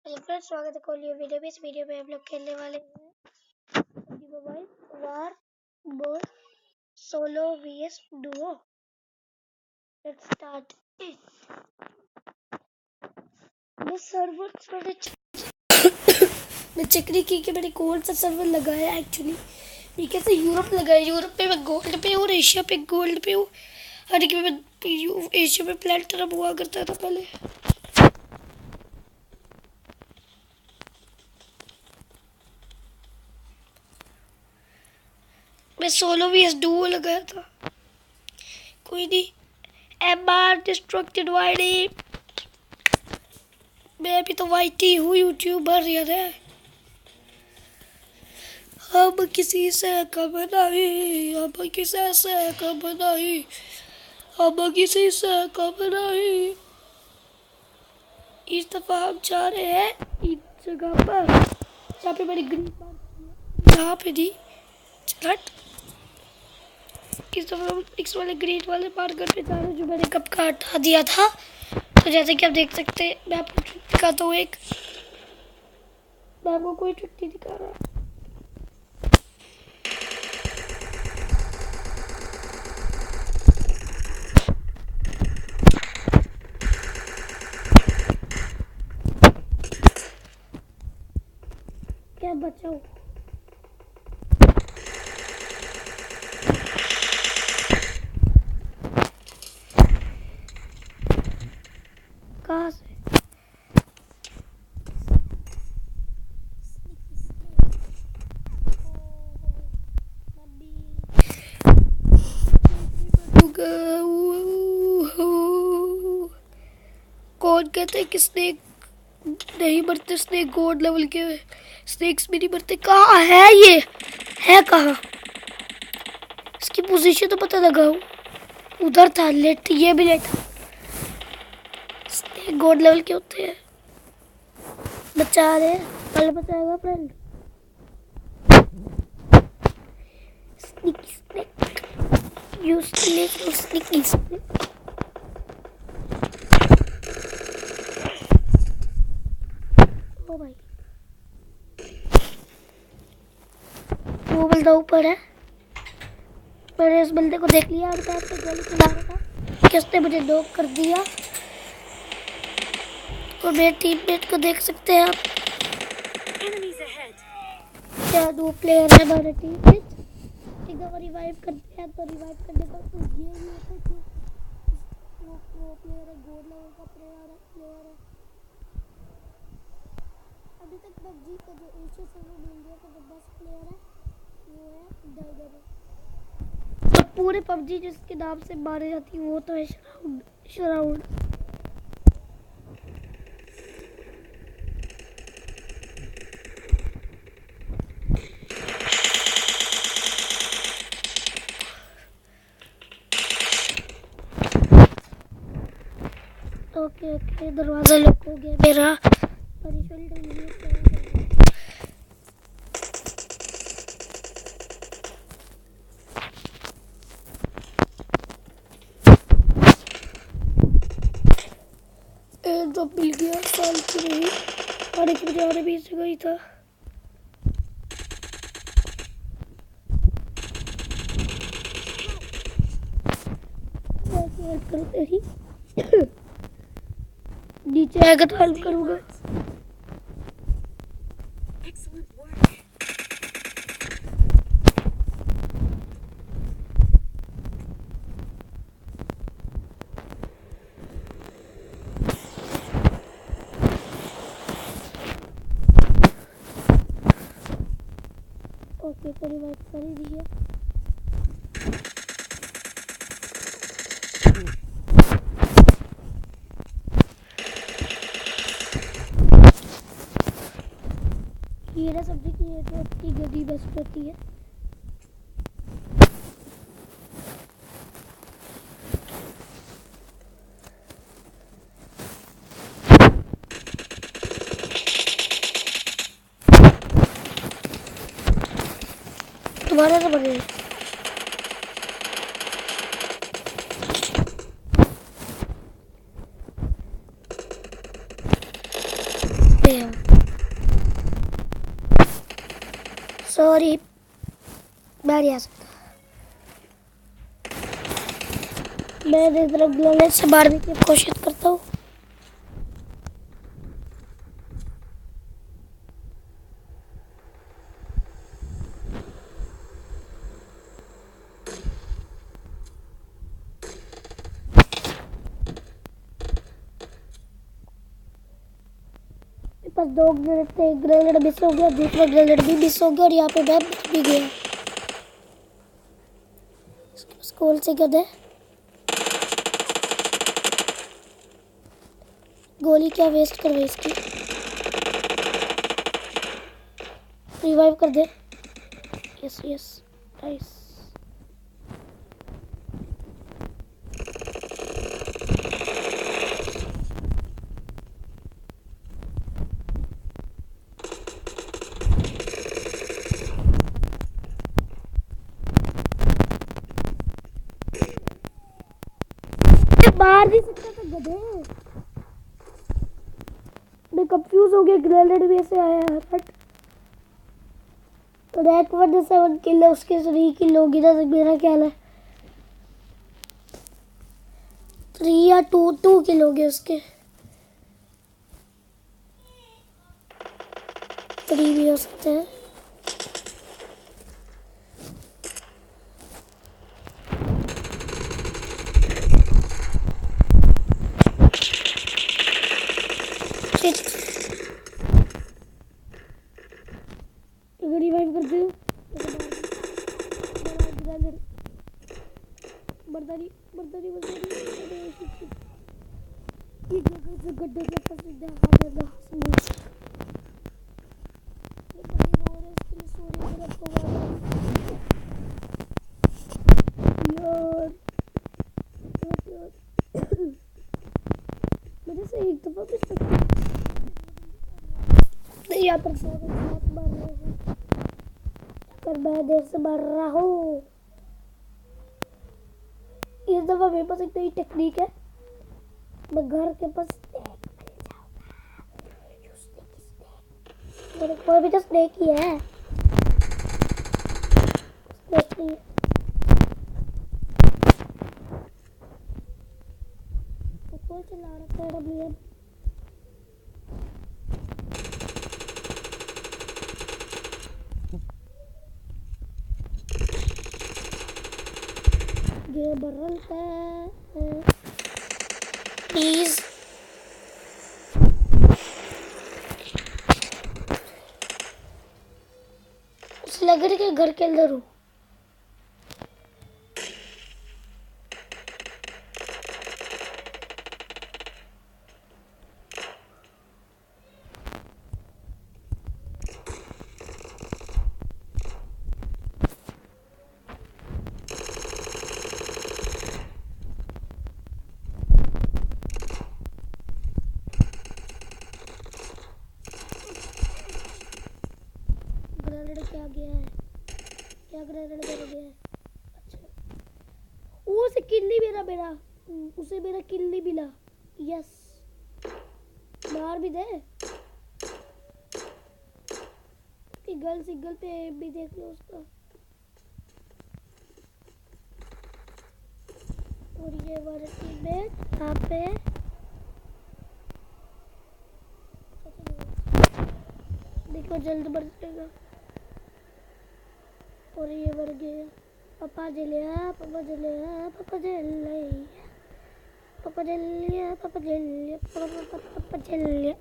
Hello friends, स्वागत है कोलियो video में। इस वीडियो में हम लोग खेलने वाले हैं पबजी मोबाइल वार बोल solo vs Duo. Let's start मैं सर्वर मैं चेक नहीं की कि मैंने कौन सा सर्वर लगाया एक्चुअली। ये कैसे यूरोप लगाया, यूरोप पे मैं गोल्ड पे और एशिया पे गोल्ड पे हूँ। हर कि मैं एशिया पे प्लेटिनम हुआ करता था पहले। मैं सोलो vs डुओ लगाया था। कोई नहीं, एमआर डिस्ट्रक्टेड वाइडी। मैं भी तो वाईटी हूँ, यूट्यूबर यार है। हम किसी से कम नहीं, हम किसी से कम नहीं, हम किसी से कम नहीं। इस दफा हम जा रहे हैं इस जगह पर जहाँ पे मैंने ग्रीन पार्क किया, यहाँ पे नहीं चलट। इस दफा हम इस वाले ग्रीन वाले पार्कर पे जा रहे हैं जो मैंने कब का हटा दिया था। तो जैसे कि आप देख सकते हैं, मैं आपको ट्रिक दिखाता हूँ एक। मैं आपको कोई ट्रिक नहीं दिखा रहा। क्या बचाओ, कहाँ से? कौन कहते हैं कि स्नेक नहीं मरते? स्नेक गॉड लेवल के स्नेक्स भी नहीं मरते। कहाँ है ये? है कहाँ? इसकी पोजीशन तो पता लगा हूँ, उधर था लेट, ये भी लेट। स्नेक गॉड लेवल के होते हैं। बचा रहे, कल बचाएगा friend. Snake snake you snake you snake snake. ओ भाई, वो बंदा ऊपर है। मैंने इस बंदे को देख लिया और पैर पे गोली चला रहा था कि उसने मुझे नॉक कर दिया। और मेरे टीममेट को देख सकते हैं आप, क्या दो प्लेयर है हमारे टीम में। एक दफा रिवाइव करते हैं तो रिवाइव करने का तो ये नहीं होता कि वो प्रो प्लेयर है, गोल्ड लेवल का प्लेयर है। अभी तक पबजी का जो एशिया सर्वर में इंडिया का जो बेस्ट प्लेयर है वो है डाइगर। तो पूरे पबजी जिसके नाम से मारे जाती है वो तो है शराउंड। ओके, दरवाजा लॉक हो गया मेरा। ड्रॉप मिल गया साल की नहीं, और एक मुझे और भी जगह ही था। हेल्प करो तेरी। नीचे आएगा तो हेल्प करूँगा। ओके, तो रिवाइव कर ही दिया। ये ना सब्जी की ये तो अपनी गदी बेस्ट होती है। तुम्हारा तो बने गया। सॉरी, मैं नहीं आ सकता। मैं इस तरफ ग्रेनेड से मारने की कोशिश करता हूँ। बस 2 ग्रेनेड थे, एक ग्रेनेड मिस हो गया, दूसरा ग्रेनेड भी मिस हो गया और यहाँ पे मैं बच भी गया। स्कूल से गए गोली क्या वेस्ट कर रही इसकी। रिवाइव कर दे। Yes yes, nice. मार नहीं सकता था गधे। मैं कंफ्यूज हो गया, ग्रेनेड भी ऐसे आया है। बट रैक 1 किल है, उसके 3 किल होगी ना। मेरा ख्याल है 3 या 2 किल हो गए उसके। 3 भी हो सकते हैं। रिवाइव कर दो। बर्दारी बर्दारी बर्दारी। ये जगह से गड्ढे के ऊपर से देखा देगा स्मूथ। ये बड़ी रो रहा है, इसके लिए सॉरी अगर आपको यार। मेरे से एक दफा भी यहाँ पर मर रहे हैं, पर मैं देर से मर रहा हूँ। इस दफा मेरे पास एक नई टेक्निक है। मैं घर के पास मेरे को भी तो स्नेक ही है। स्नेक नहीं है। तो कौन चला रखा है डब्ल्यू? ये बरलता है प्लीज। उसे लग रहा है कि घर के अंदर हूँ। क्या गया है? क्या ग्रेनेड दे गया है? अच्छा, वो से किल नहीं मेरा मेरा उसे मेरा किल नहीं मिला। यस, मार भी दे कि गल सिग्गल पे भी देख लो उसका। और ये वाला टीममेट यहाँ पे देखो जल्द बढ़ जाएगा। और ये मर गया। पापा जलिया पापा जलिया पापा जलिया पापा जलिया पापा जलिया पापा जलिया।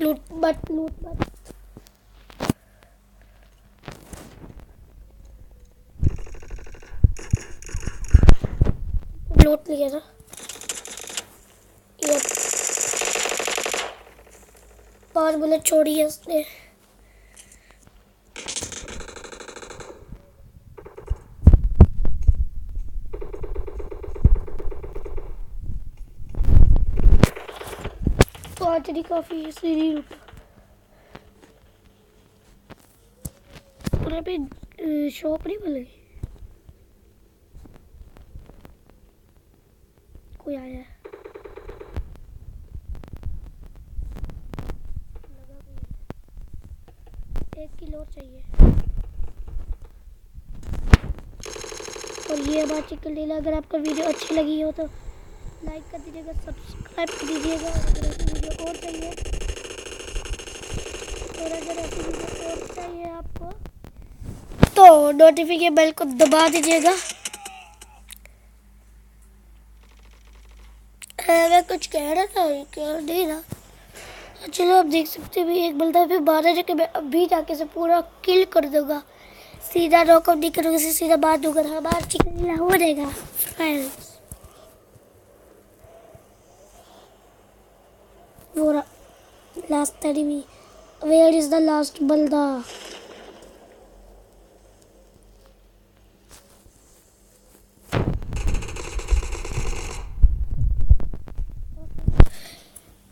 लूट बट लूट लिया ना। ये 5 बुलेट छोड़ी है उसने। आर्चरी काफी है, सीढ़ी रुका पूरा पे शॉप नहीं मिल गई। कोई आया है, लगा कोई है। 1 किलो और चाहिए। और ये बात चिकन लीला, अगर आपको वीडियो अच्छी लगी हो तो लाइक कर दीजिएगा, सब्सक्राइब कर दीजिएगा। अगर ऐसी वीडियो और चाहिए, और अगर ऐसी वीडियो और चाहिए आपको तो नोटिफिकेशन बेल को दबा दीजिएगा। मैं कुछ कह रहा था, कह नहीं रहा। चलो आप देख सकते हैं, एक बंदा फिर 12 जगह मैं अभी जाके से पूरा किल कर दूंगा। सीधा नॉकआउट नहीं करूँगा, सीधा बात दूंगा, हमारा चिकन लीला हो जाएगा फ्रेंड्स। वो last enemy, where is the last बंदा?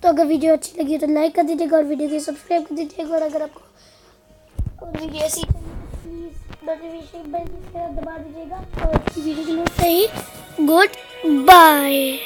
तो अगर वीडियो अच्छी लगी तो लाइक कर दीजिएगा और वीडियो को सब्सक्राइब कर दीजिएगा। और अगर आपको और वीडियो ऐसी प्लीज नोटिफिकेशन बेल दबा दीजिएगा। और वीडियो के लिए सही गुड बाय।